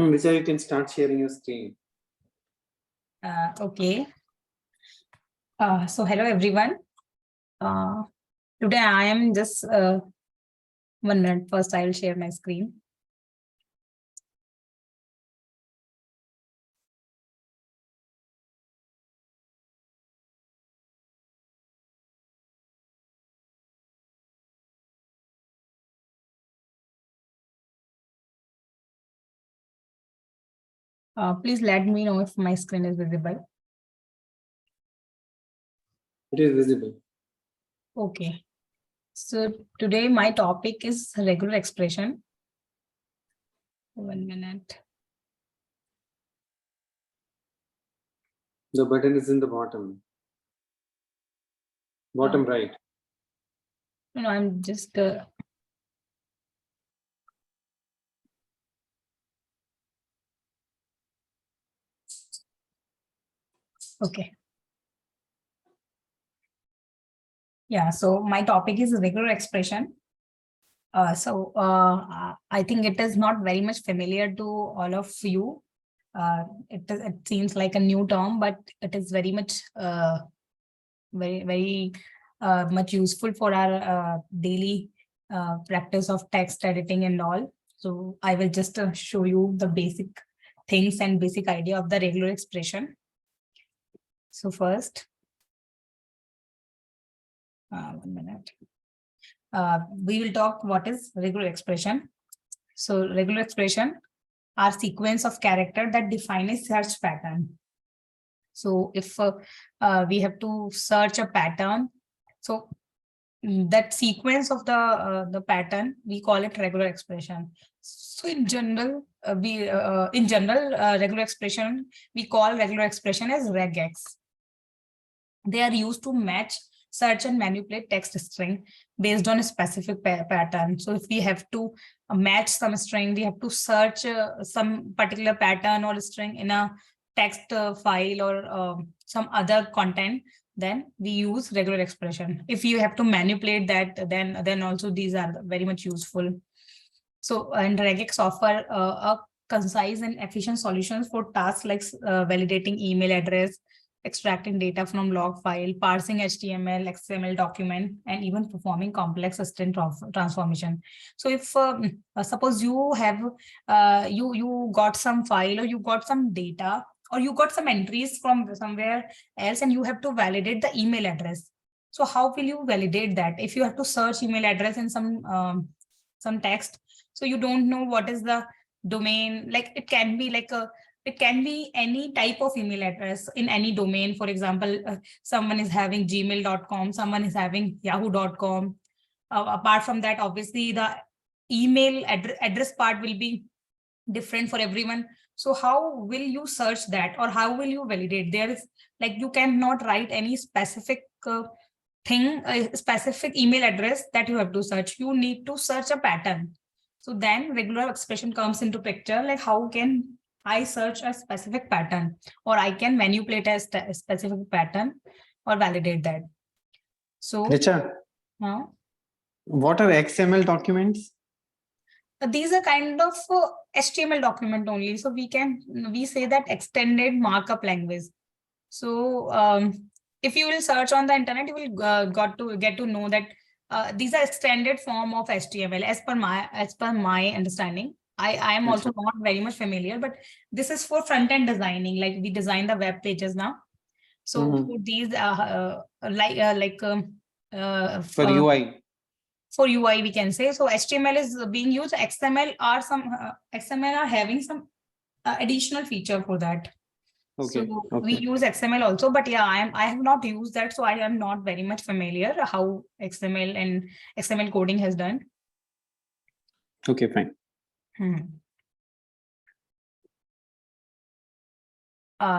Lisa, you can start sharing your screen. Okay. So hello everyone. Today I am just 1 minute. First, I will share my screen. Please let me know if my screen is visible. It is visible. Okay. So today my topic is regular expression. 1 minute. The button is in the bottom. Bottom right. No, I'm just okay. Yeah, so my topic is regular expression. I think it is not very much familiar to all of you. It seems like a new term, but it is very much very much useful for our daily practice of text editing and all. So I will just show you the basic things and basic idea of the regular expression. So first, 1 minute. We will talk what is regular expression. So regular expression are sequence of character that define a search pattern. So if we have to search a pattern, so that sequence of the pattern, we call it regular expression. So in general, regular expression, we call regular expression as regex. They are used to match, search and manipulate text string based on a specific pattern. So if we have to match some string, we have to search some particular pattern or string in a text file or some other content, then we use regular expression. If you have to manipulate that, then also these are very much useful. So and regex offer a concise and efficient solutions for tasks like validating email address, extracting data from log file, parsing HTML, XML document, and even performing complex string transformation. So if suppose you have you got some file or you got some data or you got some entries from somewhere else and you have to validate the email address. So how will you validate that? If you have to search email address in some text, so you don't know what is the domain, like it can be like a, it can be any type of email address in any domain. For example, someone is having gmail.com, someone is having yahoo.com. Apart from that, obviously the email address part will be different for everyone. So how will you search that or how will you validate? There is like, you cannot write any specific thing, a specific email address that you have to search. You need to search a pattern. So then regular expression comes into picture, like how can I search a specific pattern, or I can manipulate a specific pattern or validate that. So Richa, what are XML documents? These are kind of HTML document only. So we say that extended markup language. So if you will search on the internet, you will get to know that these are extended form of HTML as per my understanding. I am also not very much familiar, but this is for front-end designing, like we design the web pages now. So for these for UI. For UI, we can say. So HTML is being used. XML are XML are having some additional feature for that. Okay. So we use XML also, but yeah, I have not used that, so I am not very much familiar how XML and XML coding has done. Okay, fine.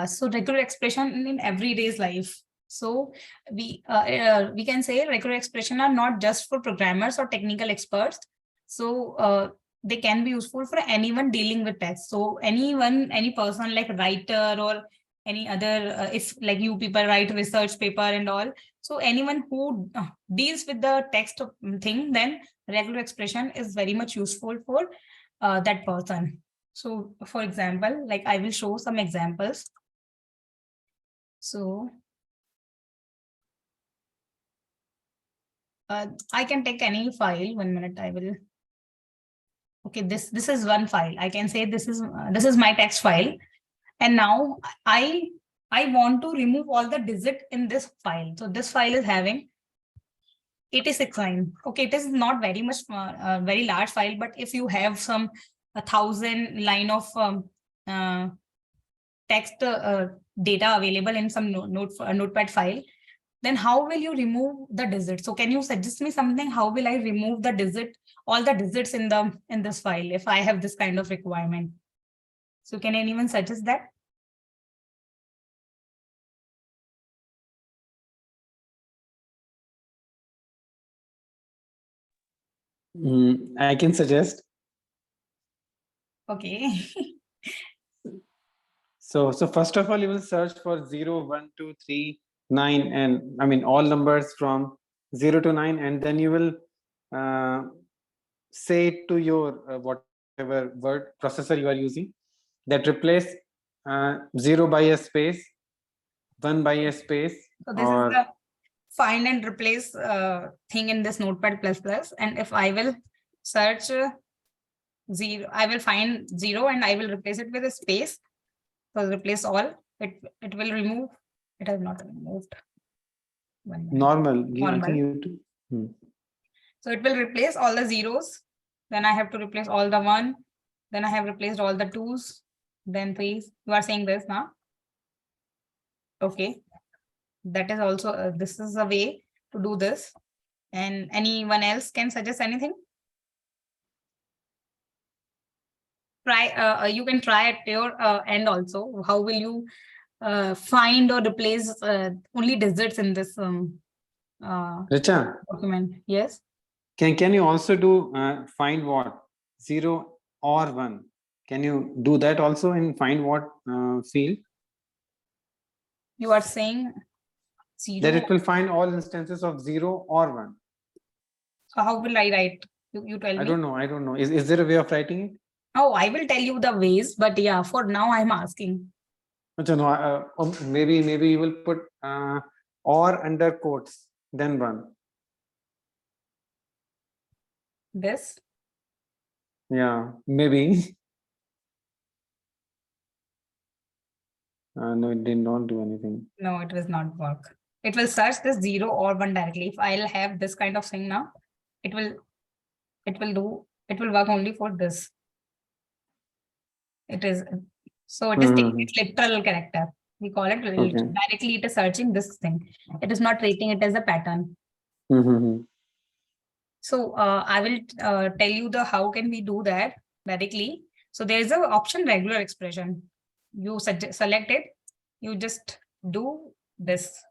So regular expression in everyday's life. So we can say regular expression are not just for programmers or technical experts. So they can be useful for anyone dealing with text. So any person like writer or any other, if like you people write research paper and all. So anyone who deals with the text thing, then regular expression is very much useful for that person. So for example, like I will show some examples. So I can take any file. 1 minute, I will. Okay, this is one file. I can say this is my text file, and now I want to remove all the digit in this file. So this file is having 86 line. Okay, it is not very much very large file, but if you have some 1,000 line of text data available in some notepad file, then how will you remove the digit? So can you suggest me something? How will I remove the digit, all the digits in this file if I have this kind of requirement? So can anyone suggest that? I can suggest. Okay. So first of all, you will search for 0, 1, 2, 3, 9, and I mean all numbers from 0 to 9, and then you will say it to your whatever word processor you are using, that replace 0 by a space, 1 by a space. So this is the find and replace thing in this Notepad++. And if I will search 0, I will find 0 and I will replace it with a space. So replace all. It will remove. It has not removed. Normal. I Normal. think you do. So it will replace all the zeros. Then I have to replace all the 1. Then I have replaced all the 2s. Then 3s. You are saying this now? Okay. That is also, this is a way to do this. And anyone else can suggest anything? Try, you can try at your end also. How will you find or replace only digits in this Richa, document? Yes. can you also do find what 0 or 1? Can you do that also in find what field? You are saying 0. That it will find all instances of 0 or 1. So how will I write? You tell me. I don't know. Is there a way of writing it? Oh, I will tell you the ways, but yeah, for now I'm asking. No, maybe you will put or under quotes, then 1. This. Yeah, maybe. No, it did not do anything. No, it will not work. It will search this 0 or 1 directly. If I'll have this kind of thing now, it will work only for this. It is, so it is taking its literal character. We call it directly, it is searching this thing. It is not treating it as a pattern. So I will tell you the how can we do that directly. So there is an option regular expression. You select it. You just do this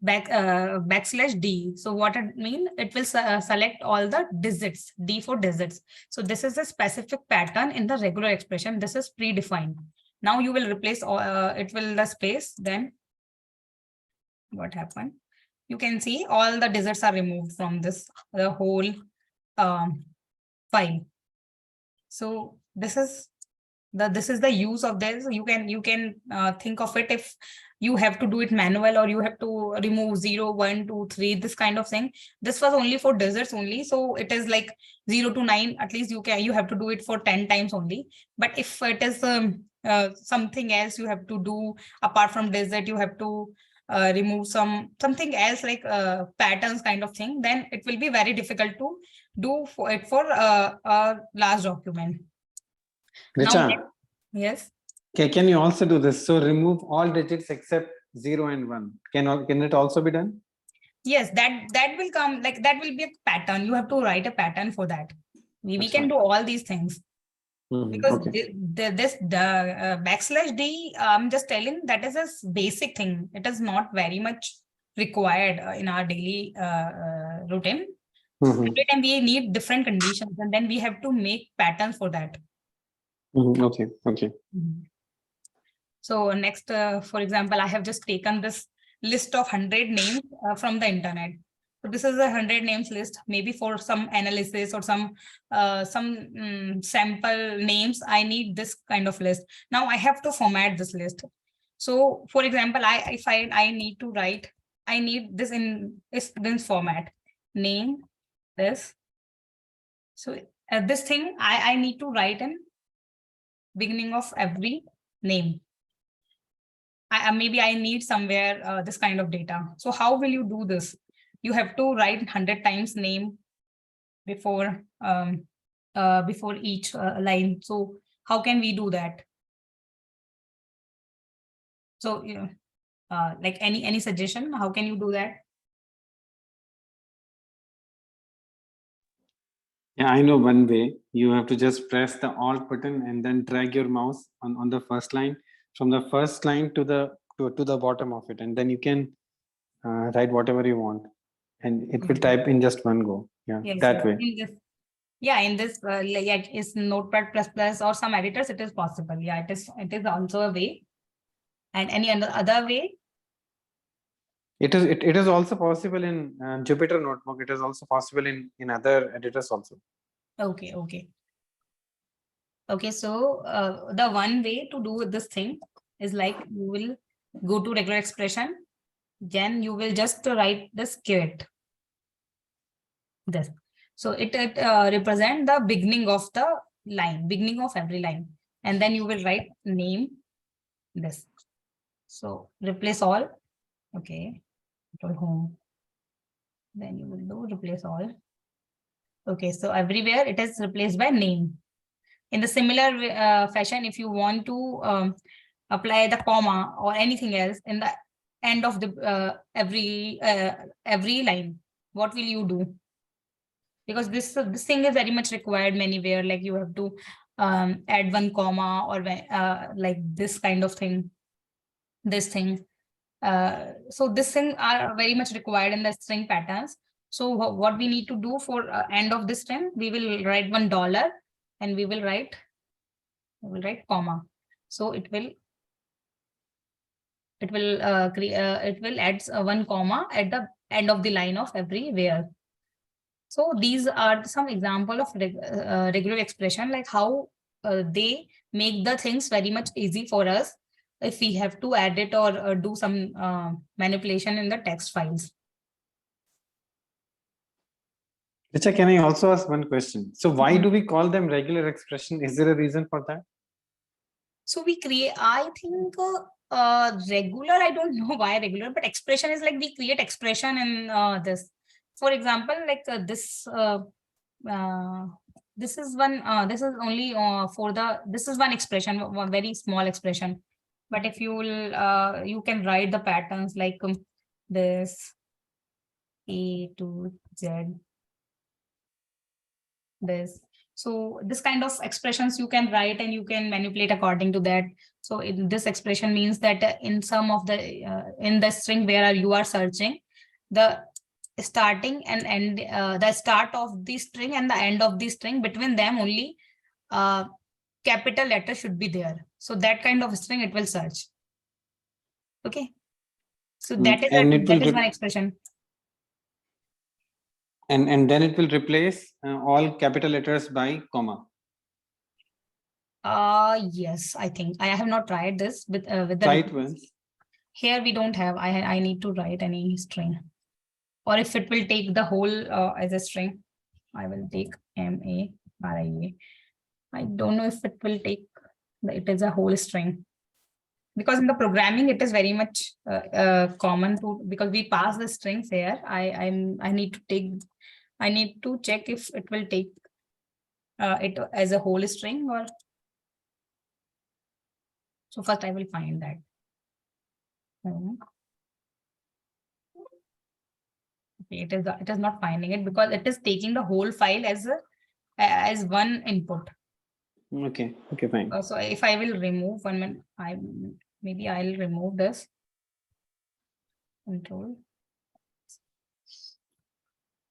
\d. So what it means? It will select all the digits, D for digits. So this is a specific pattern in the regular expression. This is predefined. Now you will replace it will the space. Then what happened? You can see all the digits are removed from this the whole file. So this is the use of this. You can think of it if you have to do it manual, or you have to remove 0, 1, 2, 3, this kind of thing. This was only for digits only. So it is like 0 to 9. At least you have to do it for 10 times only. But if it is something else you have to do apart from digit, you have to remove something else like patterns kind of thing, then it will be very difficult to do for a large document. Richa, now, yes. Can you also do this? So remove all digits except 0 and 1. Can it also be done? Yes, that will come, like that will be a pattern. You have to write a pattern for that. We can right. do all these things. Because okay. \d, I'm just telling that is a basic thing. It is not very much required in our daily routine. Every time we need different conditions, and then we have to make patterns for that. Okay. So next, for example, I have just taken this list of 100 names from the internet. So this is a 100 names list. Maybe for some analysis or some sample names, I need this kind of list. Now I have to format this list. So for example, I find I need to write, I need this in this format, name, this. So this thing I need to write in beginning of every name. Maybe I need somewhere this kind of data. So how will you do this? You have to write 100 times name before each line. So how can we do that? So like any suggestion? How can you do that? Yeah, I know one way. You have to just press the Alt button and then drag your mouse on the first line, from the first line to the bottom of it, and then you can write whatever you want, and it will type in just one go. Yeah, Yes, that way. in this like is Notepad plus or some editors, it is possible. Yeah, it is also a way. And any other way? It is also possible in Jupyter Notebook. It is also possible in other editors also. Okay. So the one way to do this thing is like you will go to regular expression, then you will just write this quit. This. So it represent the beginning of the line, beginning of every line, and then you will write name this. So replace all. Okay. Control home. Then you will do replace all. Okay. So everywhere it is replaced by name. In the similar fashion, if you want to apply the comma or anything else in the end of the every line, what will you do? Because this thing is very much required anywhere, like you have to add one comma or like this kind of thing, this thing. So this thing are very much required in the string patterns. So what we need to do for end of this string, we will write $1 and we will write comma. So it will add one comma at the end of the line of everywhere. So these are some example of regular expression, like how they make the things very much easy for us if we have to add it or do some manipulation in the text files. Richa, can I also ask one question? So why do we call them regular expression? Is there a reason for that? So we create, I think regular, I don't know why regular, but expression is like we create expression in this. For example, like this is one, this is only for the, this is one expression, one very small expression. But if you will, you can write the patterns like this A to Z, this. So this kind of expressions you can write and you can manipulate according to that. So this expression means that in some of the in the string where you are searching, the starting and end, the start of the string and the end of the string, between them only capital letter should be there. So that kind of string it will search. Okay. So that is one expression. And then it will replace all capital letters by comma. Yes, I think I have not tried this with the Right ones. Here we don't have. I need to write any string, or if it will take the whole as a string, I will take MARIA. I don't know if it will take it is a whole string, because in the programming it is very much common to, because we pass the strings here. I need to check if it will take it as a whole string or. So first I will find that. Okay, it is not finding it because it is taking the whole file as one input. Okay, fine. So if I will remove one minute, maybe I'll remove this. Control.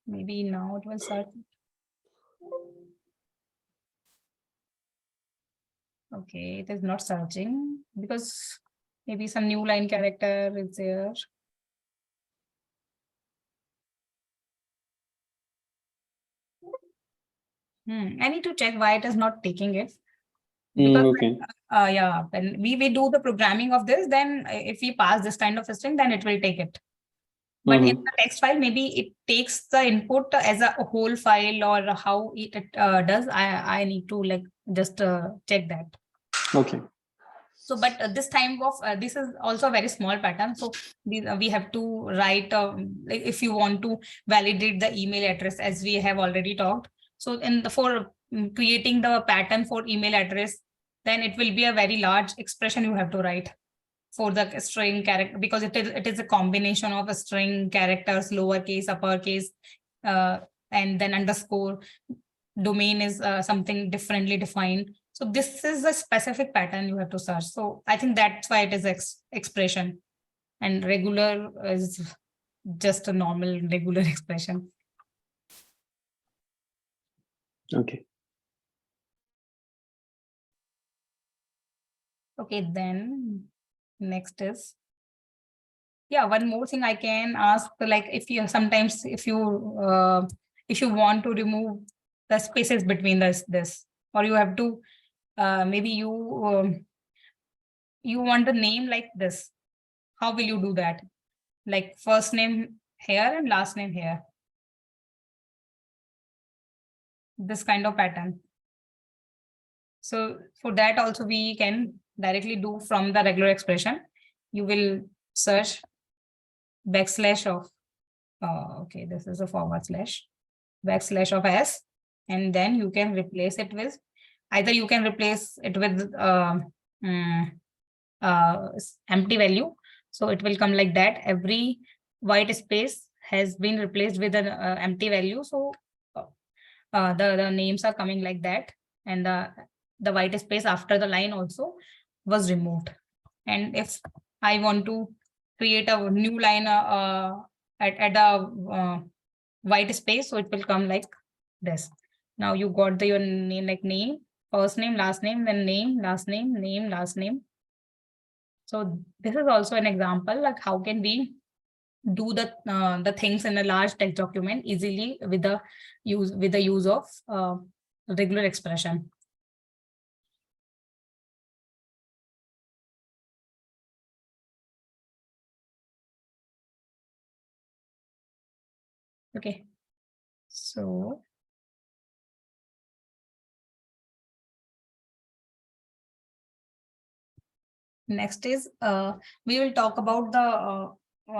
Maybe now it will start. Okay, it is not searching because maybe some new line character is there. I need to check why it is not taking it. Because Okay. yeah, when we do the programming of this, then if we pass this kind of a string, then it will take it. But in the text file, maybe it takes the input as a whole file, or how it does. I need to like just check that. Okay. So, but this time of this is also a very small pattern. So we have to write like if you want to validate the email address, as we have already talked. So in the for creating the pattern for email address, then it will be a very large expression you have to write for the string character, because it is a combination of a string characters, lowercase, uppercase, and then underscore. Domain is something differently defined. So this is a specific pattern you have to search. So I think that's why it is expression, and regular is just a normal regular expression. Okay. Okay, then next is, yeah, one more thing I can ask, like if you sometimes if you want to remove the spaces between this, or you have to maybe you want a name like this, how will you do that? Like first name here and last name here, this kind of pattern. So for that also we can directly do from the regular expression. You will search backslash of okay, this is a forward slash, backslash of s, and then you can replace it with, either you can replace it with empty value. So it will come like that. Every white space has been replaced with an empty value. So the names are coming like that, and the white space after the line also was removed. And if I want to create a new line at a white space, so it will come like this. Now you got your name, like name, first name, last name, then name, last name, name, last name. So this is also an example, like how can we do the things in a large text document easily with the use of regular expression. Okay, so next is we will talk about the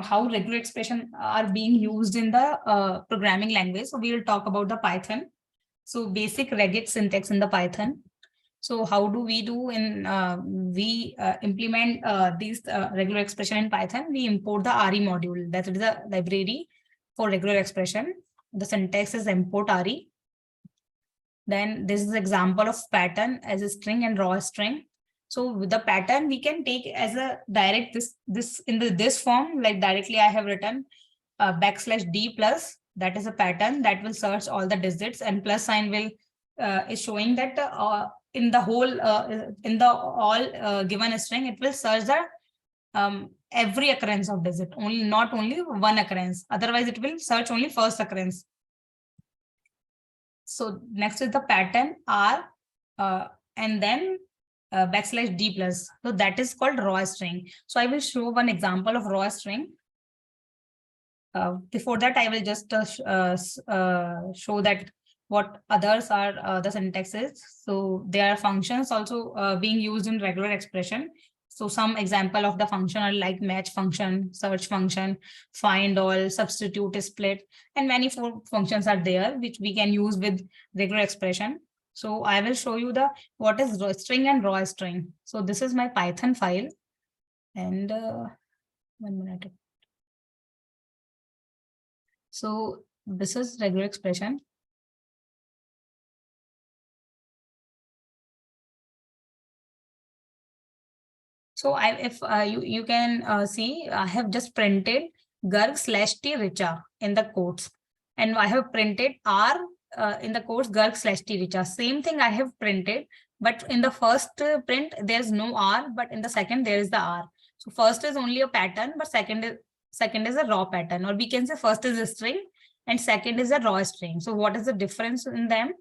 how regular expression are being used in the programming language. So we will talk about the Python. So basic regex syntax in the Python. So how do we do in we implement these regular expression in Python? We import the RE module, that is the library for regular expression. The syntax is import RE. Then this is example of pattern as a string and raw string. So with the pattern, we can take as a direct this in this form, like directly I have written backslash d plus, that is a pattern that will search all the digits, and plus sign will is showing that in the whole in the all given string, it will search the every occurrence of digit, only not only one occurrence. Otherwise, it will search only first occurrence. So next is the pattern R, and then backslash d plus. So that is called raw string. So I will show one example of raw string. Before that, I will just show that what others are the syntaxes. So there are functions also being used in regular expression. So some example of the function are like match function, search function, find all, substitute, split, and many functions are there which we can use with regular expression. So I will show you the what is raw string and raw string. So this is my Python file, and 1 minute. So this is regular expression. So if you can see, I have just printed Garg / T Richa in the quotes, and I have printed R in the quotes Garg / T Richa. Same thing I have printed, but in the first print there's no R, but in the second there is the R. So first is only a pattern, but second is a raw pattern, or we can say first is a string and second is a raw string. So what is the difference in them?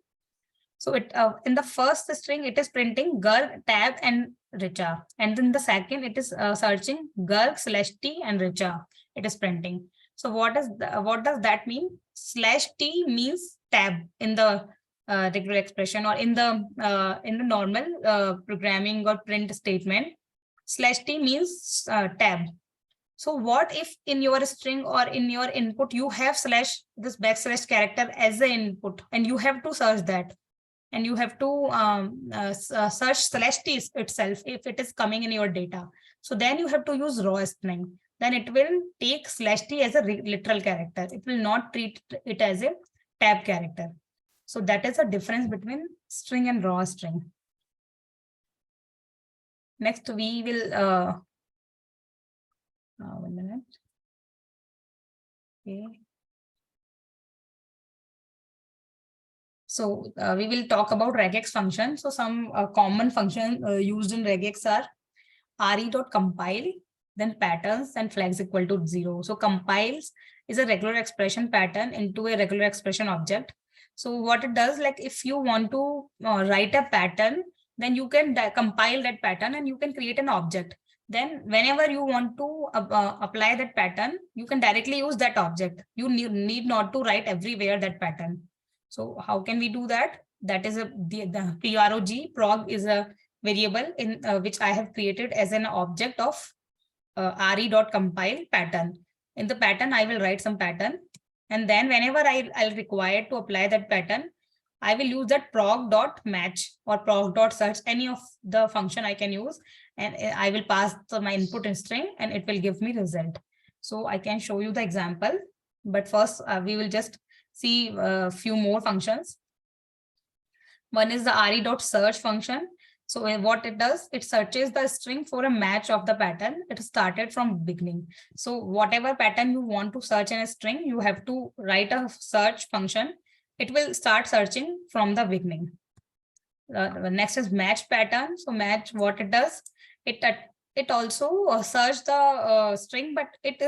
So it in the first string, it is printing Garg, tab, and Richa. And then the second, it is searching Garg/T and Richa. It is printing. So what does that mean? /T means tab in the regular expression, or in the normal programming or print statement. /T means tab. So what if in your string or in your input you have this / character as an input, and you have to search that, and you have to search /t itself if it is coming in your data. So then you have to use raw string. Then it will take /t as a literal character. It will not treat it as a tab character. So that is the difference between string and raw string. Next, we will 1 minute. Okay. So we will talk about regex function. So some common function used in regex are re.compile, then patterns, and flags equal to 0. So compiles is a regular expression pattern into a regular expression object. So what it does, like if you want to write a pattern, then you can compile that pattern and you can create an object. Then whenever you want to apply that pattern, you can directly use that object. You need not to write everywhere that pattern. So how can we do that? That is the prog is a variable in which I have created as an object of re.compile pattern. In the pattern, I will write some pattern. And then whenever I'll require to apply that pattern, I will use that prog.match or prog.search, any of the function I can use, and I will pass my input string and it will give me result. So I can show you the example, but first we will just see a few more functions. One is the re.search function. So what it does, it searches the string for a match of the pattern. It started from beginning. So whatever pattern you want to search in a string, you have to write a search function. It will start searching from the beginning. Next is match pattern. So match, what it does, it also search the string, but it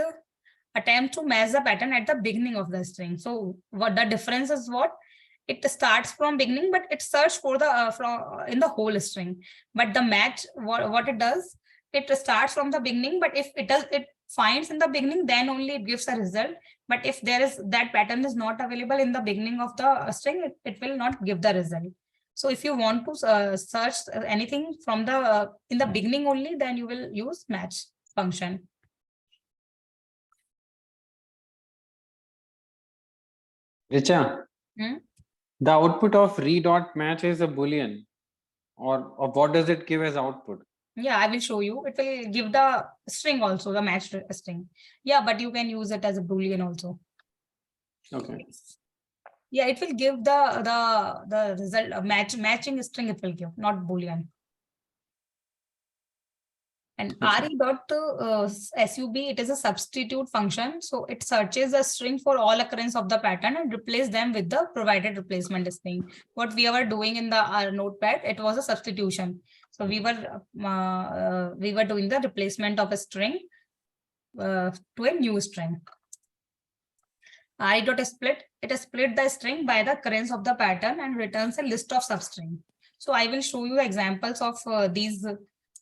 attempts to match the pattern at the beginning of the string. So what the difference is, what it starts from beginning, but it searches for the in the whole string. But the match, what it does, it starts from the beginning, but if it finds in the beginning, then only it gives a result. But if there is that pattern is not available in the beginning of the string, it will not give the result. So if you want to search anything from the in the beginning only, then you will use match function. Richa, the output of re.match is a boolean, or what does it give as output? Yeah, I will show you. It will give the string also, the matched string. Yeah, but you can use it as a boolean also. Okay. Yeah, it will give the result of matching string. It will give, not boolean. And re.sub, it is a substitute function. So it searches the string for all occurrence of the pattern and replace them with the provided replacement string. What we were doing in the notepad, it was a substitution. So we were doing the replacement of a string to a new string. re.split, it has split the string by the occurrence of the pattern and returns a list of substring. So I will show you examples of these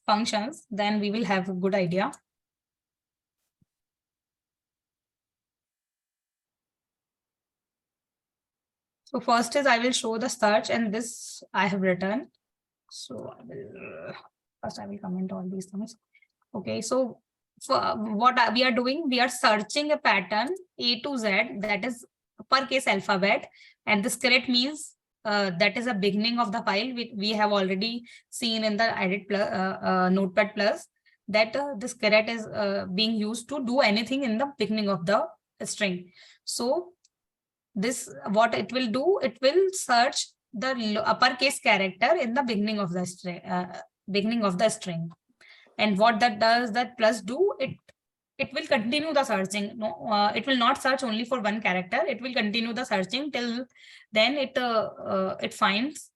functions, then we will have a good idea. So first is I will show the search, and this I have written. So first I will comment all these things. Okay, so for what we are doing, we are searching a pattern A to Z, that is uppercase alphabet, and this caret means that is a beginning of the file. We have already seen in the edit plus, notepad plus that this caret is being used to do anything in the beginning of the string. So this, what it will do, it will search the uppercase character in the beginning of the string. And what that does, that plus do, it will continue the searching. No, it will not search only for one character. It will continue the searching till then it finds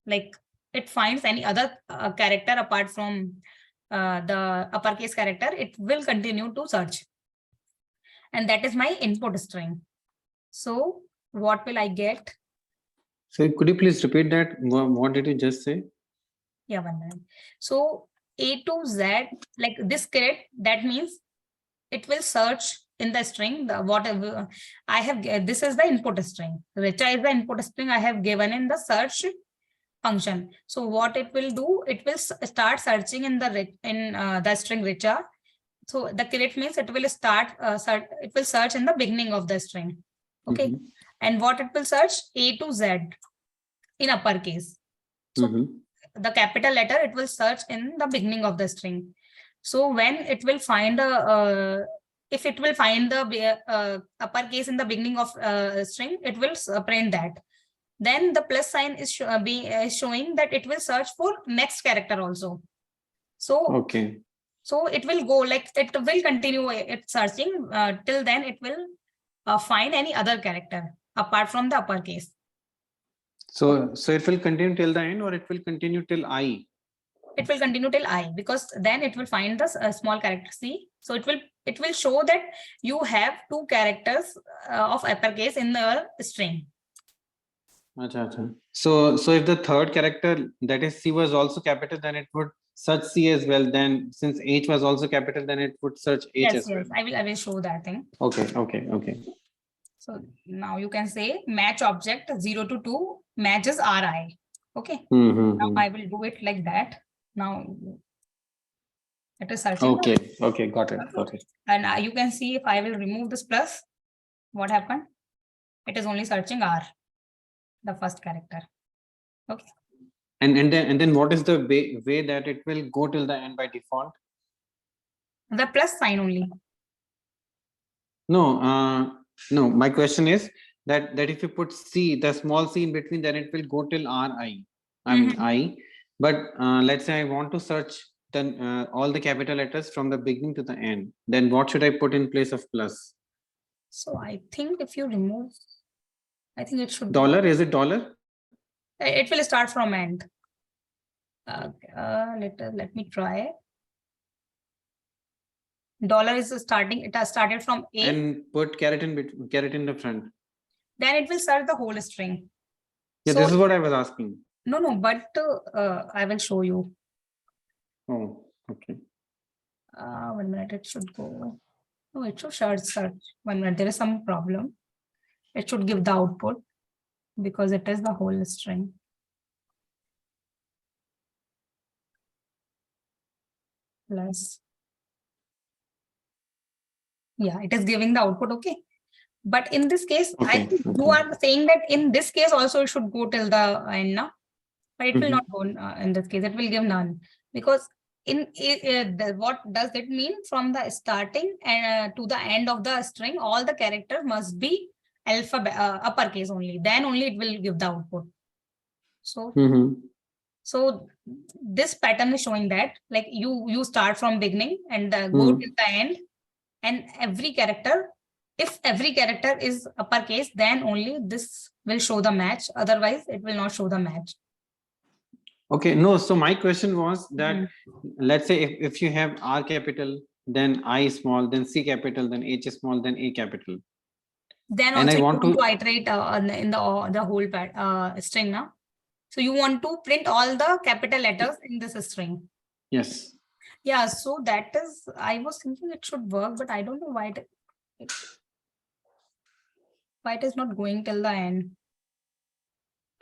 any other character apart from the uppercase character. It will continue to search, and that is my input string. So what will I get? So could you please repeat that? What did you just say? Yeah, 1 minute. So A to Z, like this caret, that means it will search in the string, the whatever I have, this is the input string. Richa is the input string I have given in the search function. So what it will do, it will start searching in the string Richa. So the caret means it will it will search in the beginning of the string. Okay. Mhm. And what it will search? A to Z in uppercase. So the capital letter, it will search in the beginning of the string. So when it will find if it will find the uppercase in the beginning of string, it will print that. Then the plus sign is showing that it will search for next character also. So Okay. so it will go like, it will continue its searching till then it will find any other character apart from the uppercase. So it will continue till the end, or it will continue till I? It will continue till I, because then it will find the small character C. So it will show that you have 2 characters of uppercase in the string. Acha, acha. So if the third character, that is C, was also capital, then it would search C as well. Then since H was also capital, then it would search H Yes, as well. yes, I will show that thing. Okay. So now you can say match object 0 to 2 matches Ri. Okay. Now I will do it like that. Now it is searching. Okay, got it. And you can see if I will remove this plus, what happened? It is only searching R, the first character. Okay. And then what is the way that it will go till the end by default? The plus sign only. No, my question is that if you put C, the small C in between, then it will go till RI. I mean I. But let's say I want to search then all the capital letters from the beginning to the end. Then what should I put in place of plus? So I think if you remove, I think it should $? Is it $? It will start from end. Let me try. $ is starting. It has started from A. And put caret in the front. Then it will search the whole string. Yeah, So, this is what I was asking. No, but I will show you. Oh, okay. 1 minute, it should go. No, it should search. 1 minute, there is some problem. It should give the output because it is the whole string. Plus. Yeah, it is giving the output, okay. But in this case, I think you are saying that in this case also it should go till the end now. But it will not go in this case, it will give none. Because what does it mean? From the starting to the end of the string, all the characters must be alphabet uppercase only. Then only it will give the output. So, so this pattern is showing that like you start from beginning and go till the end, and every character, if every character is uppercase, then only this will show the match. Otherwise, it will not show the match. Okay, no, so my question was that let's say if you have R capital, then I small, then C capital, then H small, then A capital. Then also you want to iterate in the whole string now. So you want to print all the capital letters in this string. Yes. Yeah, so that is, I was thinking it should work, but I don't know why it is not going till the end.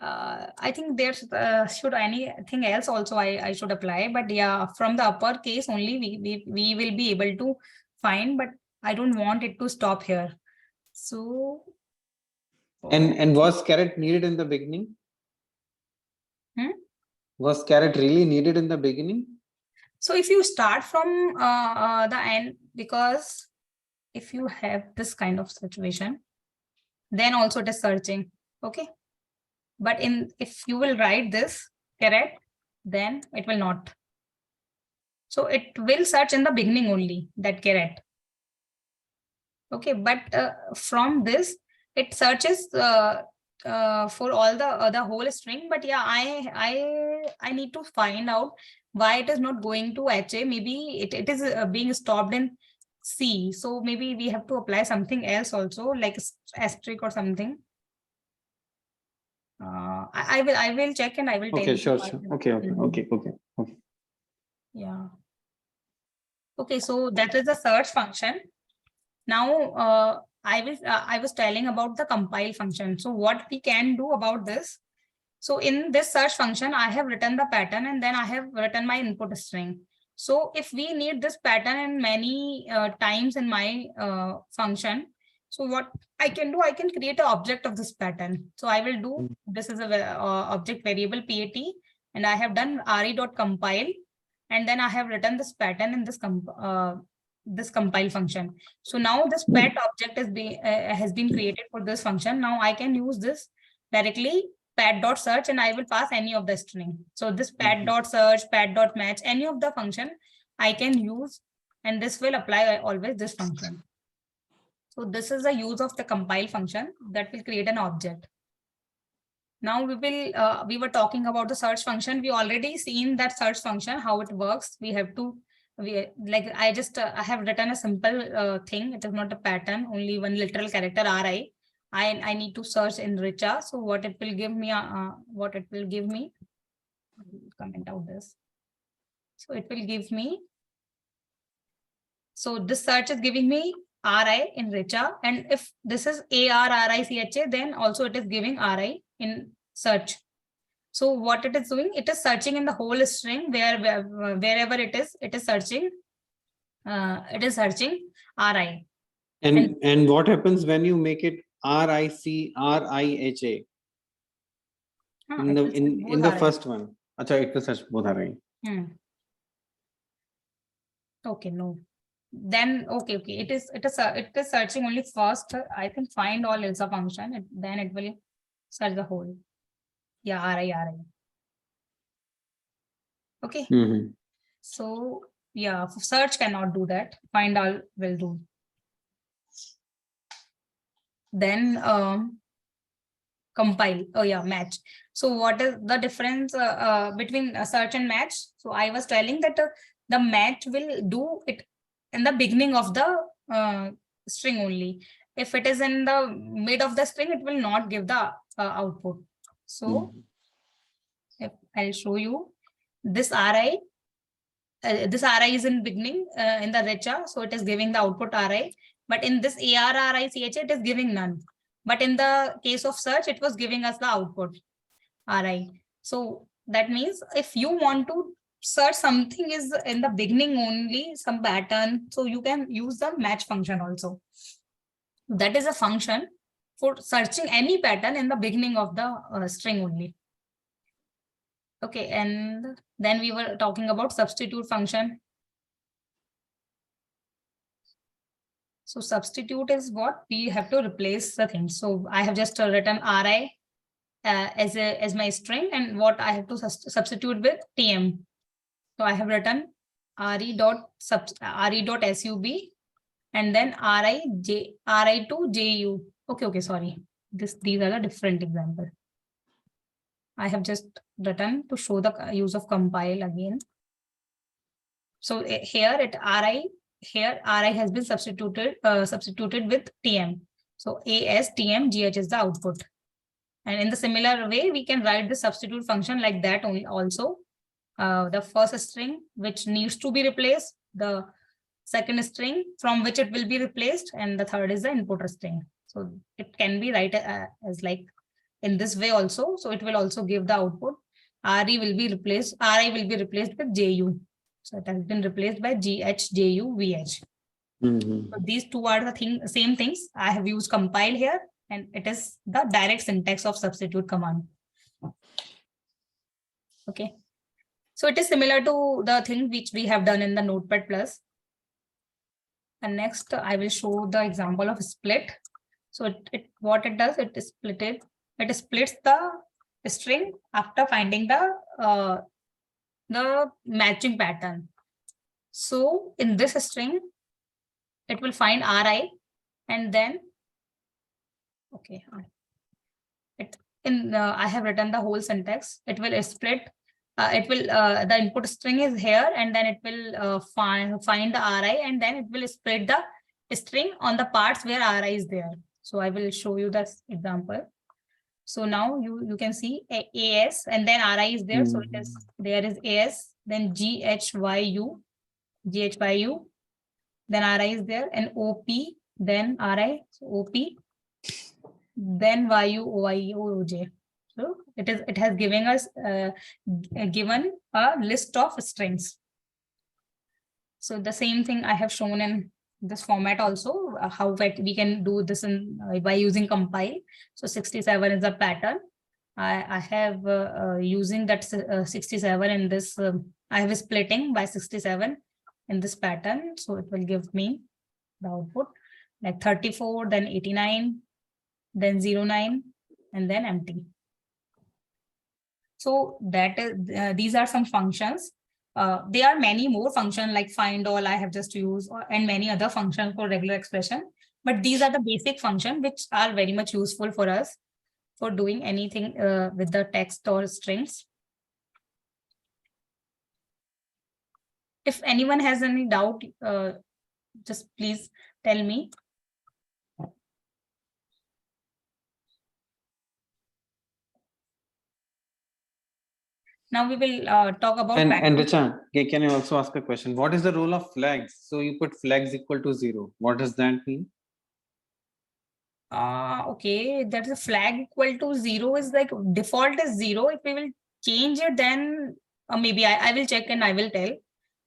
I think there should anything else also I should apply, but yeah, from the uppercase only we will be able to find, but I don't want it to stop here. So and was caret needed in the beginning? Was caret really needed in the beginning? So if you start from the end, because if you have this kind of situation, then also it is searching, okay. But if you will write this caret, then it will not. So it will search in the beginning only, that caret. Okay, but from this, it searches for all the whole string. But yeah, I need to find out why it is not going to HA. Maybe it is being stopped in C. So maybe we have to apply something else also, like asterisk or something. I will check and I will tell Okay, you. sure. Okay. Yeah. Okay, so that is the search function. Now, I was telling about the compile function. So what we can do about this? So in this search function, I have written the pattern and then I have written my input string. So if we need this pattern in many times in my function, so what I can do, I can create an object of this pattern. So I will do, this is a object variable PAT, and I have done re.compile, and then I have written this pattern in this compile function. So now this pet object has been created for this function. Now I can use this directly pat.search and I will pass any of the string. So this pat.search, pat.match, any of the function I can use, and this will apply always this function. So this is the use of the compile function that will create an object. Now we were talking about the search function. We already seen that search function, how it works. I have written a simple thing. It is not a pattern, only one literal character RI. I need to search in Richa. So what it will give me, comment out this. So it will give me, so this search is giving me RI in Richa. And if this is ARRICHA, then also it is giving RI in search. So what it is doing, it is searching in the whole string wherever it is searching. It is searching RI. And what happens when you make it RICRIHA in the first one? Acha, it will search both RI. Okay, no. Then okay. It is searching only first. I think find all is a function. Then it will search the whole. Yeah, RI. Okay. So yeah, search cannot do that. Find all will do. Then compile. Oh yeah, match. So what is the difference between search and match? So I was telling that the match will do it in the beginning of the string only. If it is in the mid of the string, it will not give the output. So if I'll show you this RI. This RI is in beginning in the Richa, so it is giving the output RI. But in this ARRICHA, it is giving none. But in the case of search, it was giving us the output RI. So that means if you want to search something is in the beginning only, some pattern, so you can use the match function also. That is a function for searching any pattern in the beginning of the string only. Okay, and then we were talking about substitute function. So substitute is what we have to replace the thing. So I have just written RI as my string, and what I have to substitute with TM. So I have written re.sub and then RI to JU. Okay, sorry. These are the different examples. I have just written to show the use of compile again. So here RI has been substituted with TM. So AS TM GH is the output. And in the similar way, we can write the substitute function like that only also. The first string which needs to be replaced, the second string from which it will be replaced, and the third is the input string. So it can be write as like in this way also. So it will also give the output. RI will be replaced with JU. So it has been replaced by GH, JU, VH. So these two are the same things. I have used compile here, and it is the direct syntax of substitute command. Okay. So it is similar to the thing which we have done in the Notepad+. And next, I will show the example of split. So what it does, it splits the string after finding the matching pattern. So in this string, it will find RI, and then I have written the whole syntax. It will split. The input string is here, and then it will find the RI, and then it will split the string on the parts where RI is there. So I will show you this example. So now you can see AS and then RI is there. So it is, there is AS, then GHYU, then RI is there, and OP, then RI, so OP, then YU, OI, OJ. So it has given us given a list of strings. So the same thing I have shown in this format also, how we can do this in by using compile. So 67 is a pattern. I have using that 67 in this, I have splitting by 67 in this pattern. So it will give me the output like 34, then 89, then 09, and then empty. So that is, these are some functions. There are many more functions like find all I have just used, and many other functions for regular expression. But these are the basic functions which are very much useful for us for doing anything with the text or strings. If anyone has any doubt, just please tell me. Now we will talk about and Richa, can you also ask a question? What is the role of flags? So you put flags equal to 0. What does that mean? Okay, that is a flag equal to 0 is like default is 0. If we will change it, then maybe I will check and I will tell.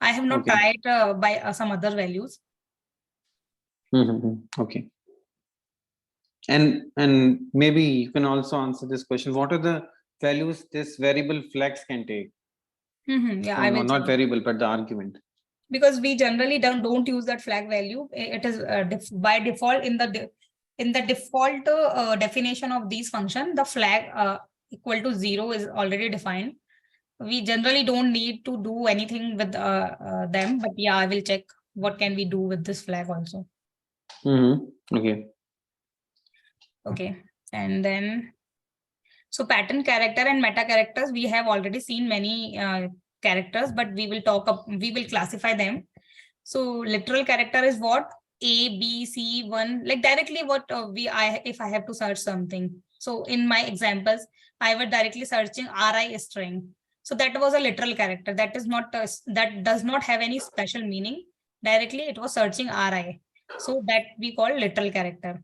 I have not tried by some other values. Okay. And maybe you can also answer this question. What are the values this variable flags can take? Yeah, so I will not check. variable, but the argument. Because we generally don't use that flag value. It is by default in the default definition of these function, the flag equal to 0 is already defined. We generally don't need to do anything with them, but yeah, I will check what can we do with this flag also. Okay. Okay, and then so pattern character and meta characters, we have already seen many characters, but we will classify them. So literal character is what? A, B, C, 1, like directly what if I have to search something. So in my examples, I was directly searching RI string. So that was a literal character. That is not that does not have any special meaning. Directly it was searching RI. So that we call literal character.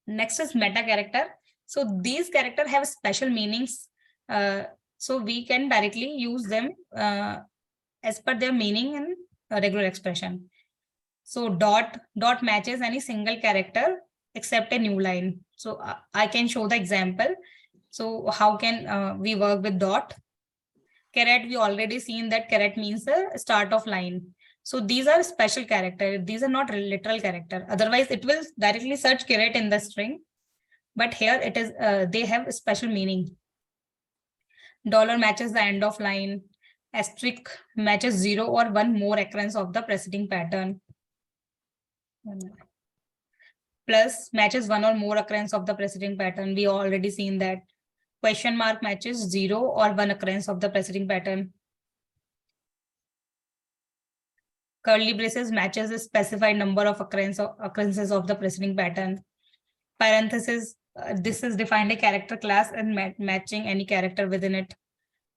Next is meta character. So these characters have special meanings. So we can directly use them as per their meaning in a regular expression. So dot matches any single character except a new line. So I can show the example. So how can we work with dot? Caret, we already seen that caret means the start of line. So these are special character. These are not literal character. Otherwise, it will directly search caret in the string. But here it is, they have a special meaning. Dollar matches the end of line. Asterisk matches 0 or 1 more occurrence of the preceding pattern. Plus matches 1 or more occurrence of the preceding pattern. We already seen that. Question mark matches 0 or 1 occurrence of the preceding pattern. Curly braces matches a specified number of occurrences of the preceding pattern. Parenthesis, this is defined a character class and matching any character within it.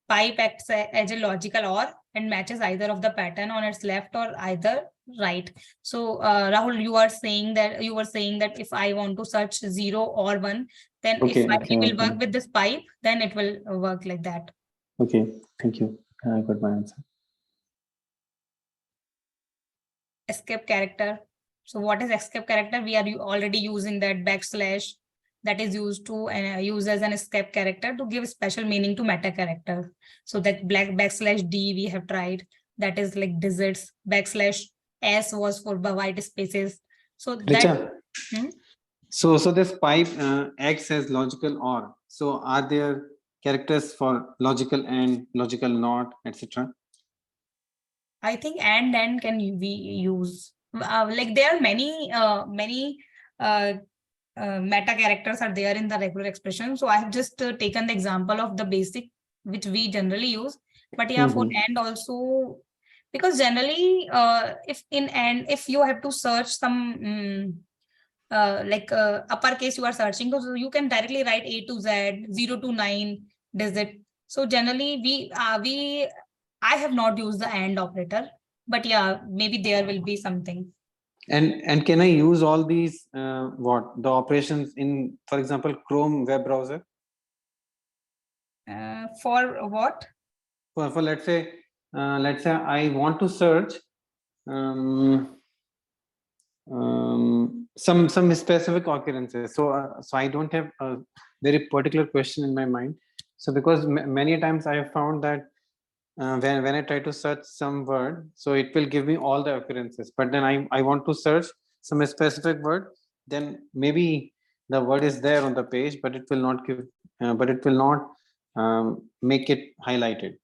Pipe acts as a logical OR and matches either of the pattern on its left or either right. So Rahul, you were saying that if I want to search 0 or 1, then if we will work with this pipe, then it will work like that. Okay, thank you. I got my answer. Escape character. So what is escape character? We are already using that backslash that is used to use as an escape character to give special meaning to meta character. So that backslash D we have tried, that is like digits. Backslash S was for white spaces. So that so this pipe acts as logical OR. So are there characters for logical AND, logical NOT, etc.? I think and can be used. Like there are many meta characters are there in the regular expression. So I have just taken the example of the basic which we generally use. But yeah, for and also, because generally if in and if you have to search some uppercase you are searching, so you can directly write A to Z, 0 to 9 digit. So generally I have not used the AND operator, but yeah, maybe there will be something. And can I use all these the operations in, for example, Chrome web browser? For what? For let's say I want to search some specific occurrences. So I don't have a very particular question in my mind. So because many times I have found that when I try to search some word, so it will give me all the occurrences, but then I want to search some specific word, then maybe the word is there on the page, but it will not give make it highlighted.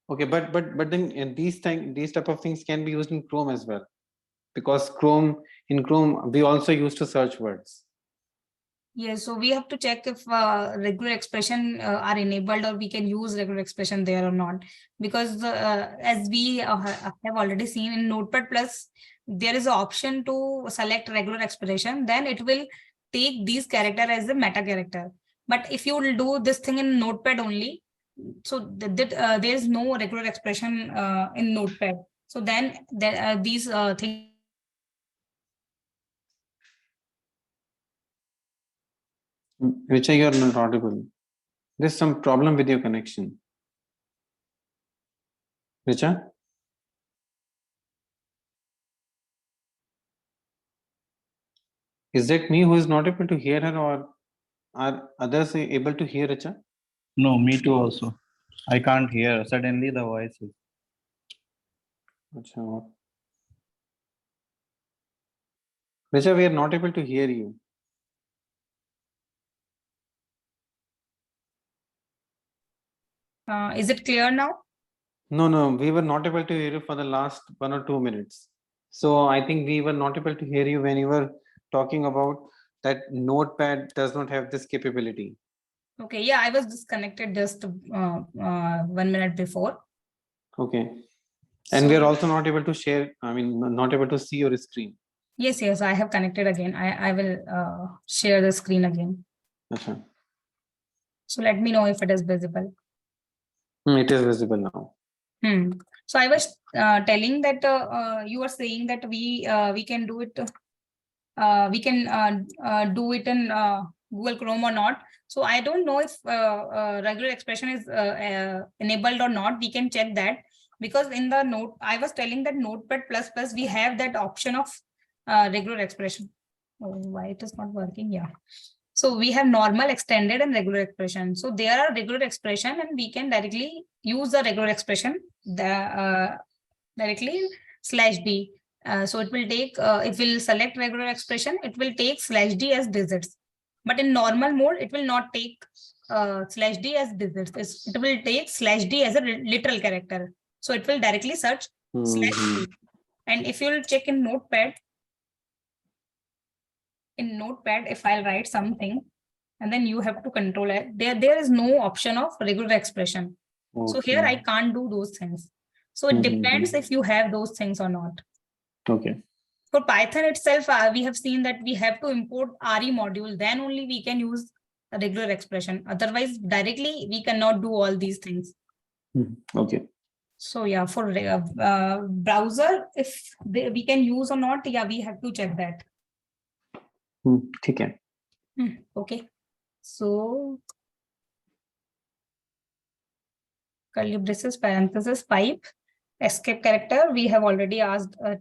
Okay, but then these type of things can be used in Chrome as well, because in Chrome we also used to search words. Yes, so we have to check if regular expression are enabled, or we can use regular expression there or not. Because as we have already seen in Notepad+, there is an option to select regular expression, then it will take these character as a meta character. But if you will do this thing in Notepad only, so there is no regular expression in Notepad. So then these things. Richa, you are not audible. There's some problem with your connection. Richa? Is it me who is not able to hear her, or are others able to hear Richa? No, me too also. I can't hear. Suddenly the voice is. Achha. Richa, we are not able to hear you. Is it clear now? No, we were not able to hear you for the last 1 or 2 minutes. So I think we were not able to hear you when you were talking about that Notepad does not have this capability. Okay, yeah, I was disconnected just 1 minute before. Okay. And we are also not able to share, not able to see your screen. Yes, I have connected again. I will share the screen again. Achha. So let me know if it is visible. It is visible now. So I was telling that you were saying that we can do it. We can do it in Google Chrome or not. So I don't know if regular expression is enabled or not. We can check that, because in the note I was telling that Notepad++ we have that option of regular expression. Oh, why it is not working? Yeah. So we have normal, extended, and regular expression. So there are regular expression, and we can directly use the regular expression directly /d. So it will take, if we'll select regular expression, it will take /d as digits. But in normal mode, it will not take /d as digits. It will take /d as a literal character. So it will directly search /d. And if you'll check in Notepad, if I'll write something, and then you have to control it, there is no option of regular expression. Okay. So here I can't do those things. So it depends if you have those things or not. Okay. For Python itself, we have seen that we have to import RE module, then only we can use a regular expression. Otherwise, directly, we cannot do all these things. Okay. So yeah, for browser, if we can use or not, yeah, we have to check that. Okay. Okay. So curly braces, parenthesis, pipe, escape character, we have already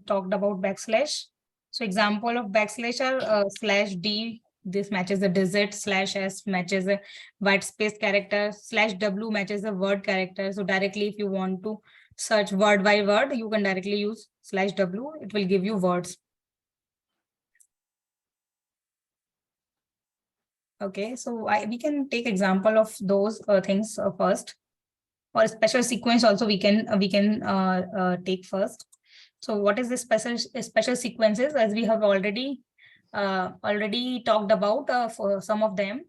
talked about backslash. So example of backslash are /d, this matches the digit, /s matches a white space character, /w matches a word character. So directly, if you want to search word by word, you can directly use /w, it will give you words. Okay, so we can take example of those things first, or special sequence also we can take first. So what is the special sequences? As we have already talked about for some of them,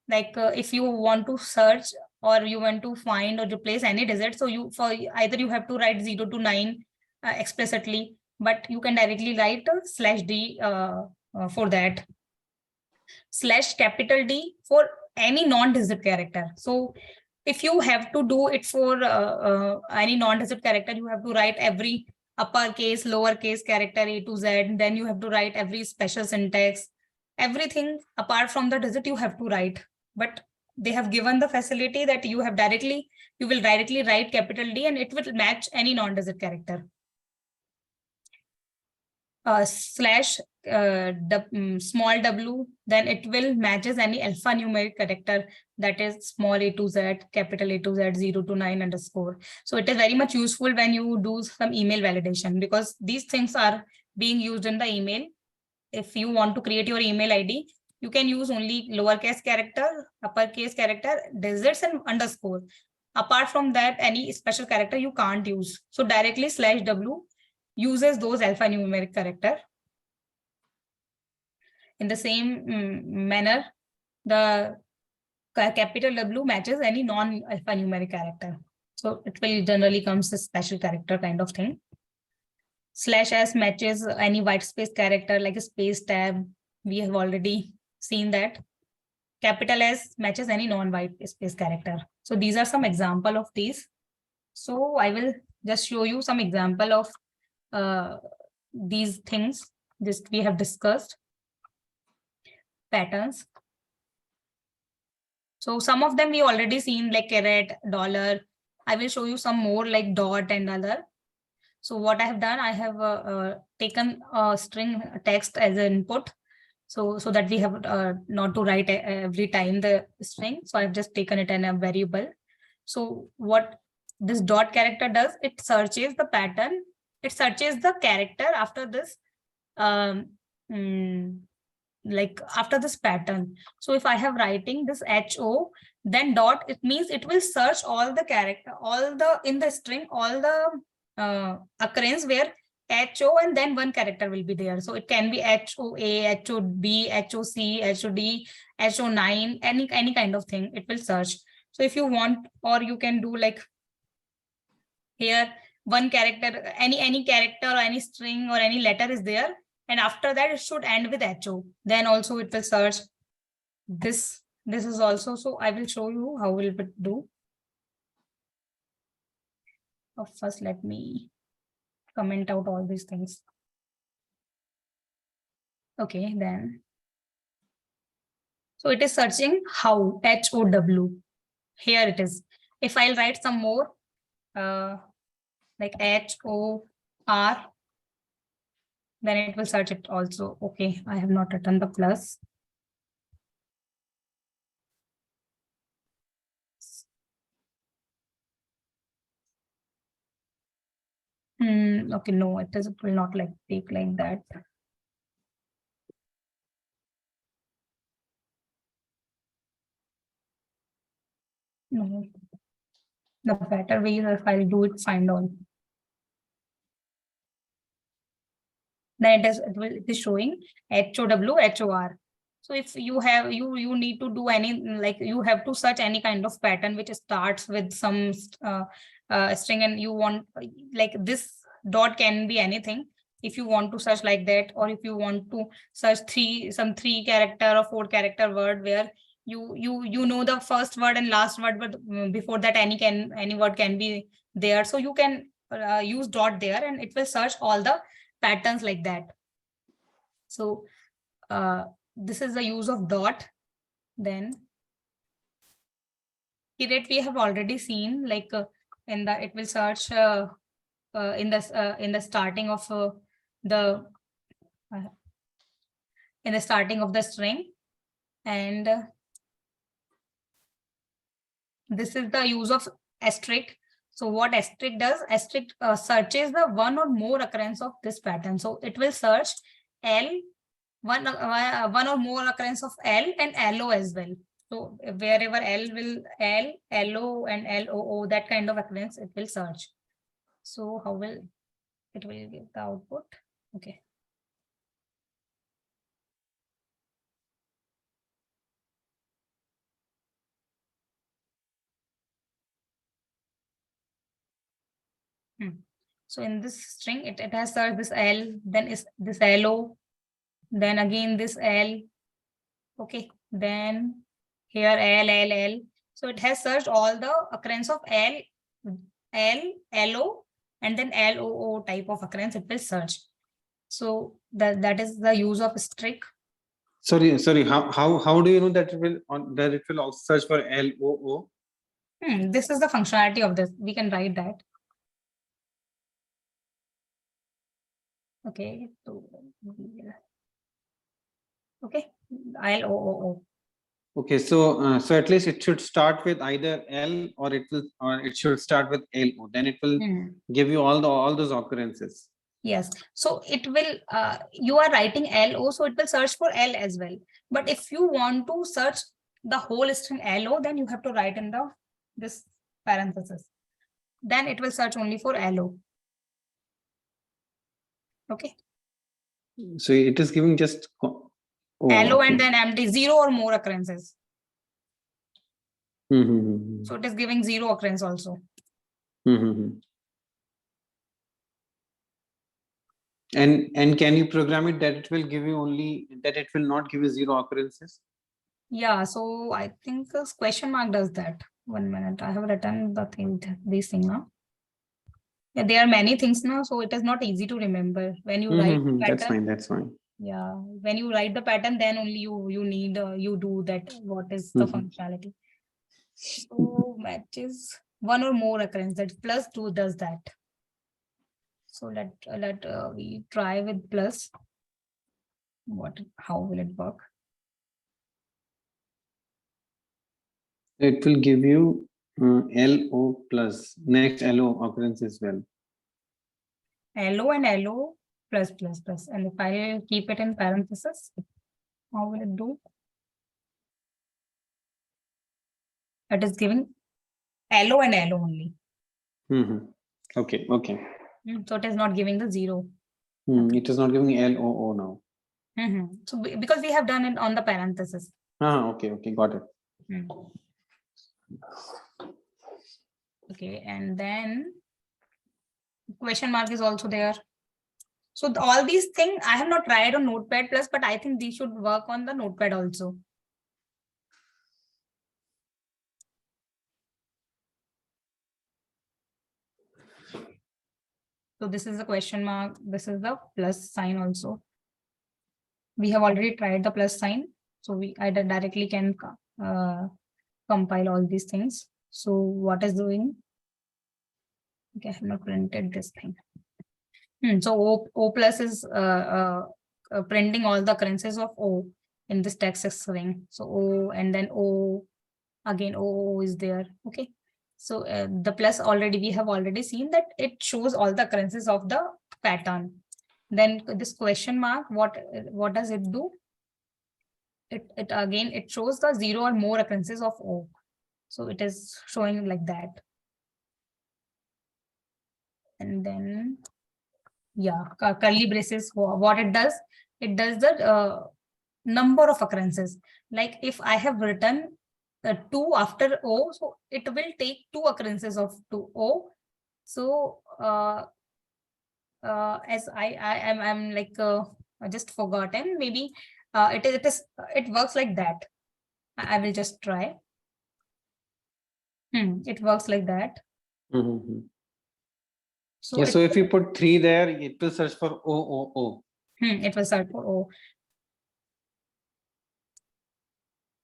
like if you want to search or you want to find or replace any digit, so either you have to write 0 to 9 explicitly, but you can directly write /d for that. Slash capital D for any non-digit character. So if you have to do it for any non-digit character, you have to write every uppercase, lowercase character A to Z. Then you have to write every special syntax. Everything apart from the digit you have to write. But they have given the facility that you will directly write capital D and it will match any non-digit character. Slash small w, then it will matches any alphanumeric character, that is small a to z, capital A to Z, 0 to 9 underscore. So it is very much useful when you do some email validation, because these things are being used in the email. If you want to create your email ID, you can use only lowercase character, uppercase character, digits and underscore. Apart from that, any special character you can't use. So directly slash w uses those alphanumeric character. In the same manner, the capital W matches any non-alphanumeric character. So it will generally comes a special character kind of thing. Slash S matches any white space character like a space tab. We have already seen that. Capital S matches any non-white space character. So these are some example of these. So I will just show you some example of these things just we have discussed. Patterns. So some of them we already seen like caret, dollar. I will show you some more like dot and other. So what I have done, I have taken a string text as an input. So that we have not to write every time the string. So I've just taken it in a variable. So what this dot character does, it searches the pattern. It searches the character after this, like after this pattern. So if I have writing this HO, then dot, it means it will search all the character, in the string, all the occurrence where HO and then one character will be there. So it can be HOA, HOB, HOC, HOD, HO9, any kind of thing it will search. So if you want, or you can do like here, one character, any character or any string or any letter is there, and after that it should end with HO. Then also it will search this. This is also, so I will show you how will it do. First, let me comment out all these things. Okay, then. So it is searching how, HOW. Here it is. If I'll write some more, like HOR, then it will search it also. Okay, I have not written the plus. Okay, no, it will not like take like that. No, the better way is if I'll do it find all. Then it is showing HOW, HOR. So if you have, you need to do any, like you have to search any kind of pattern which starts with some string, and you want, like this dot can be anything. If you want to search like that, or if you want to search some three character or 4 character word where you know the first word and last word, but before that any word can be there. So you can use dot there, and it will search all the patterns like that. So this is the use of dot. Then caret we have already seen, like it will search in the starting of the string, and this is the use of asterisk. So what asterisk does, asterisk searches the one or more occurrence of this pattern. So it will search one or more occurrence of L and LO as well. So wherever LO and LOO, that kind of occurrence, it will search. So how will it will give the output? Okay. So in this string, it has searched this L, then is this LO, then again this L, okay, then here L. So it has searched all the occurrence of L, LO, and then LOO type of occurrence it will search. So that is the use of strict. Sorry. How do you know that it will also search for LOO? This is the functionality of this. We can write that. Okay. So, okay. LOO. Okay, so at least it should start with either L or it should start with LO. Then it will give you all those occurrences. Yes. So it will, you are writing LO, so it will search for L as well. But if you want to search the whole string LO, then you have to write in this parenthesis. Then it will search only for LO. Okay. So it is giving just LO and then empty, 0 or more occurrences. Mm-hmm. So it is giving 0 occurrence also. Mm-hmm. And can you program it that it will give you it will not give you 0 occurrences? Yeah, so I think this question mark does that. 1 minute. I have written these things now. Yeah, there are many things now, so it is not easy to remember. When you write the pattern, That's fine. yeah, when you write the pattern, then only you need you do that. What is the functionality? So matches 1 or more occurrence, that +2 does that. So let we try with plus. How will it work? It will give you LO plus next LO occurrence as well. LO and LO plus. And if I keep it in parentheses, how will it do? It is giving LO and LO only. Okay. So it is not giving the 0. It is not giving LOO now. So because we have done it on the parenthesis. Okay, got it. Okay, and then question mark is also there. So all these things I have not tried on Notepad+, but I think these should work on the Notepad also. So this is the question mark. This is the plus sign also. We have already tried the plus sign. So I directly can compile all these things. So what is doing? Okay, I have not printed this thing. So O plus is printing all the occurrences of O in this text string. So O and then O, again O is there. Okay. So the plus we have already seen that it shows all the occurrences of the pattern. Then this question mark, what does it do? It shows the 0 or more occurrences of O. So it is showing like that. And then, yeah, curly braces, what it does the number of occurrences. Like if I have written 2 after O, so it will take 2 occurrences of 2O. So as I'm like I just forgotten, maybe it works like that. I will just try. It works like that. So, so if you put 3 there, it will search for O. It will search for O.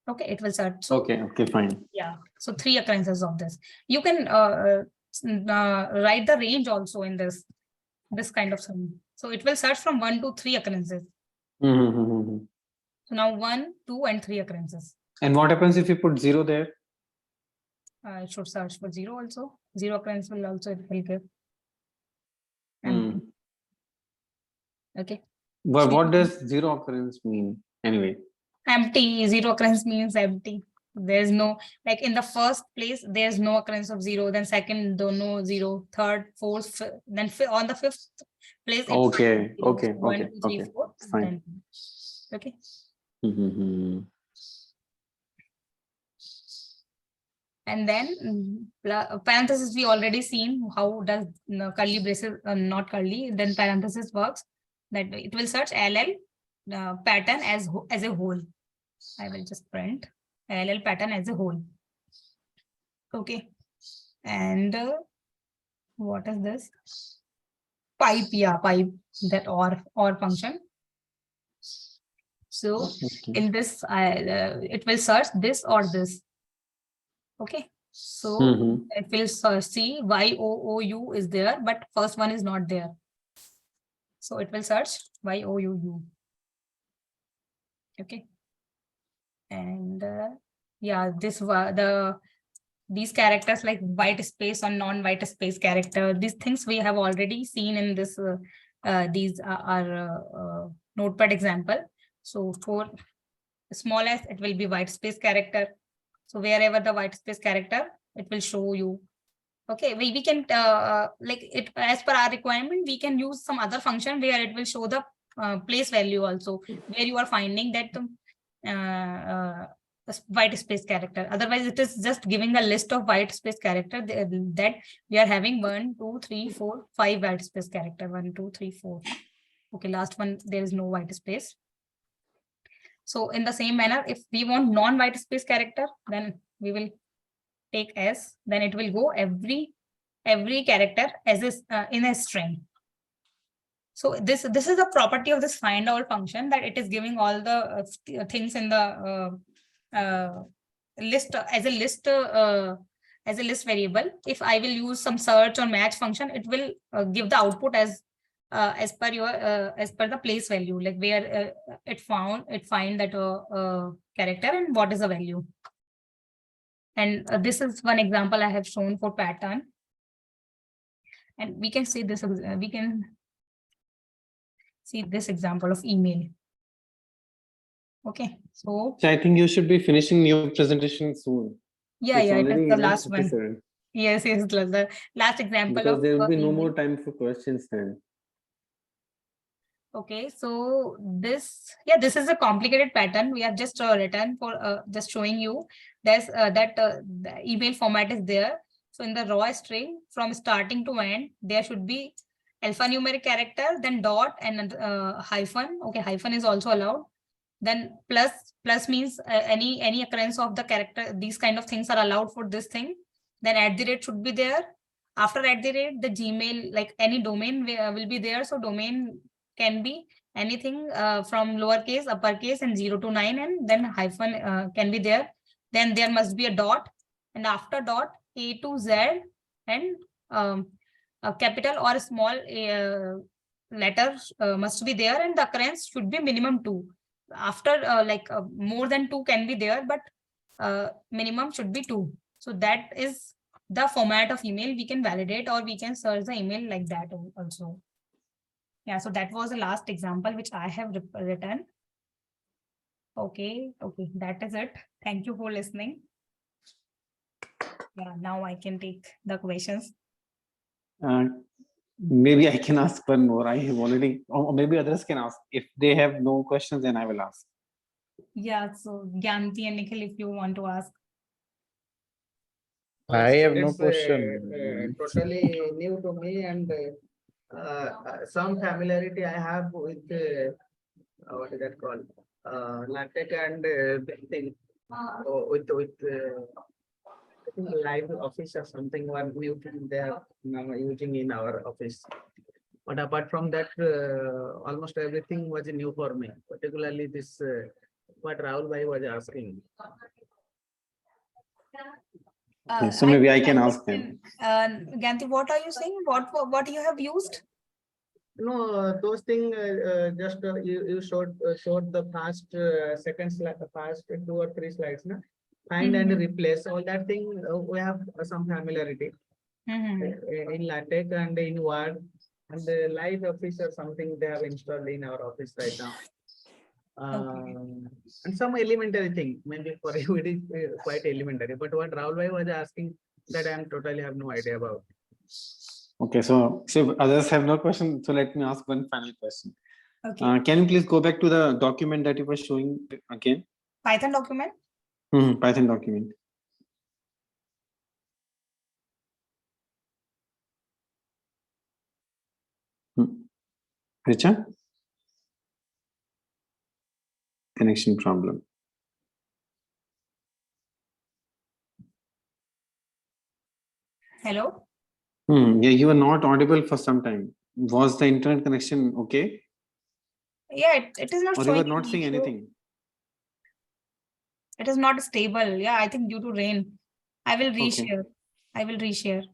Okay, it will search. So, okay, fine. Yeah, so 3 occurrences of this. You can write the range also in this kind of thing. So it will search from 1 to 3 occurrences. So now 1, 2, and 3 occurrences. And what happens if you put 0 there? It should search for 0 also. 0 occurrence will also it will give. Okay. But what does 0 occurrence mean anyway? Empty. 0 occurrence means empty. There's no, like in the first place, there's no occurrence of 0. Then second, no 0. Third, fourth, then on the 5th place. Okay. 1, 2, 3, 4. Fine. Then, okay. And then parenthesis, we already seen how does curly braces, not curly, then parenthesis works. That it will search LL pattern as a whole. I will just print LL pattern as a whole. Okay. And what is this? Pipe, yeah, pipe, that or function. So Okay. in this, it will search this or this. Okay. So Mhm. it will see YOOU is there, but first one is not there. So it will search YOUU. Okay. And yeah, these characters like white space or non-white space character, these things we have already seen in this. These are notepad example. So for small s, it will be white space character. So wherever the white space character, it will show you. Okay, we can like it as per our requirement, we can use some other function where it will show the place value also, where you are finding that white space character. Otherwise, it is just giving a list of white space character that we are having 1, 2, 3, 4, 5 white space character. 1, 2, 3, 4. Okay, last one, there is no white space. So in the same manner, if we want non-white space character, then we will take S, then it will go every character as in a string. So this is a property of this find all function, that it is giving all the things in the list as a list variable. If I will use some search or match function, it will give the output as per your as per the place value, like where it find that character and what is the value. And this is one example I have shown for pattern. And we can see this, we can see this example of email. Okay, so So I think you should be finishing your presentation soon. yeah, It's yeah, it is already the last one. 11:57. Yes, the last example Because of there will be no email. more time for questions then. Okay, so this, yeah, this is a complicated pattern. We have just written for just showing you there's that the email format is there. So in the raw string from starting to end, there should be alphanumeric character, then dot and hyphen. Okay, hyphen is also allowed. Then plus means any occurrence of the character. These kind of things are allowed for this thing. Then @ should be there. After @ the Gmail, like any domain will be there. So domain can be anything from lowercase, uppercase, and 0 to 9, and then hyphen can be there. Then there must be a dot, and after dot, A to Z, and a capital or a small letter must be there, and the occurrence should be minimum 2. After more than 2 can be there, but minimum should be 2. So that is the format of email. We can validate or we can search the email like that also. Yeah, so that was the last example which I have written. Okay, that is it. Thank you for listening. Yeah, now I can take the questions. Maybe I can ask one more. I have already, or maybe others can ask. If they have no questions, then I will ask. Yeah, so Gyanti and Nikhil, if you want to ask. I have no It's question. totally new to me, and some familiarity I have with what is that called? LaTeX and thing with I think live office or something, one new thing they are now using in our office. But apart from that, almost everything was new for me, particularly this what Rahul Bhai was asking. Okay, so maybe I can ask them. Gyanti, what are you saying? What you have used? No, those things just you showed the past second slide, the past 2 or 3 slides, na? Find and replace all that thing. We have some familiarity in LaTeX and in Word, and the Live Office or something they have installed in our office right now. And some elementary thing, maybe for you it is quite elementary. But what Rahul Bhai was asking, that I am totally have no idea about. Okay, so others have no question. So let me ask one final question. Okay. Can you please go back to the document that you were showing again? Python document? Python document. Richa? connection problem. Hello? Yeah, you were not audible for some time. Was the internet connection okay? Yeah, it is not Or you were showing not any seeing issue. anything? It is not stable. Yeah, I think due to rain. I will Okay. reshare. I will reshare.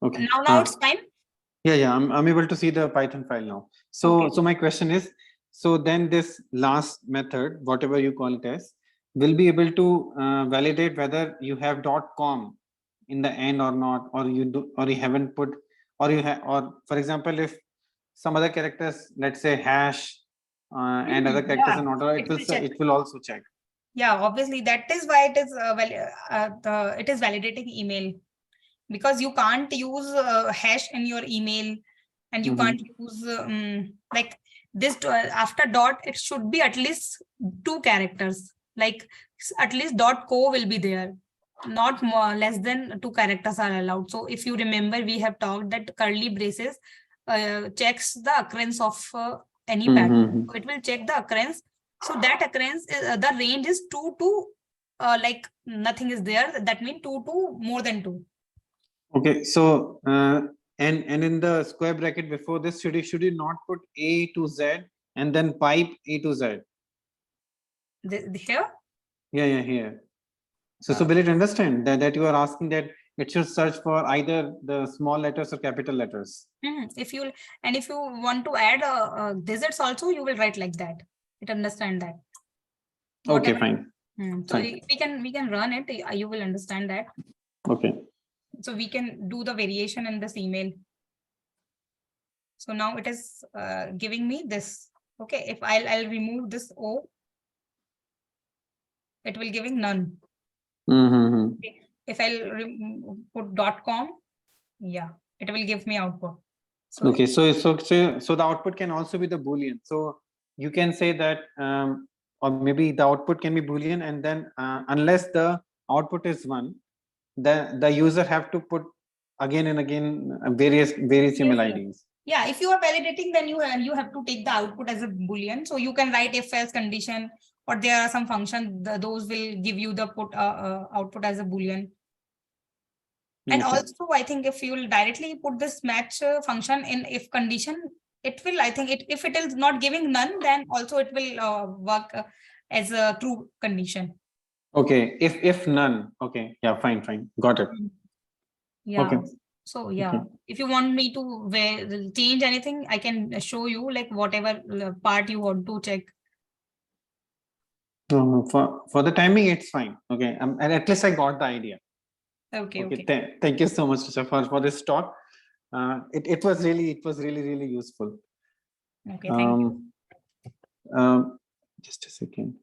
Okay. Now it's fine. Yeah, I'm able to see the Python file now. So, Okay. so my question is, so then this last method, whatever you call it as, will be able to validate whether you have .com in the end or not, or you do, or you haven't put, or you have, or for example, if some other characters, let's say hash, and other characters Yeah, are not, it will check. it will also check. Yeah, obviously that is why it is it is validating email, because you can't use hash in your email, and you can't use like this after dot. It should be at least 2 characters. Like at least .co will be there, not more less than 2 characters are allowed. So if you remember, we have talked that curly braces checks the occurrence of any pattern. So it will check the occurrence. So that occurrence the range is 2 to like nothing is there. That means 2 to more than 2. Okay, so and in the square bracket before this, should you not put A to Z and then pipe A to Z? Here? Yeah, here. So will it understand that you are asking that it should search for either the small letters or capital letters? If you want to add digits also, you will write like that. It understand that. Okay, Whatever. fine. So Fine. we can run it. You will understand that. Okay. So we can do the variation in this email. So now it is giving me this. Okay, if I'll remove this O, it will giving none. If I'll put .com, yeah, it will give me output. So Okay, so the output can also be the Boolean. So you can say that, or maybe the output can be Boolean, and then unless the output is 1, the user have to put again and again various email yes. IDs. Yeah, if you are validating, then you have to take the output as a Boolean. So you can write if else condition, or there are some function, those will give you the output as a Boolean. And Okay. also, I think if you will directly put this match function in if condition, it will, I think if it is not giving none, then also it will work as a true condition. Okay, if none. Okay, yeah, fine, got it. Yeah. Okay. So yeah, Okay. if you want me to change anything, I can show you like whatever part you want to check. For the timing, it's fine. Okay, and at least I got the idea. Okay. Thank you so much, Tisha, for this talk. It was really useful. Okay, thank you. Just a second.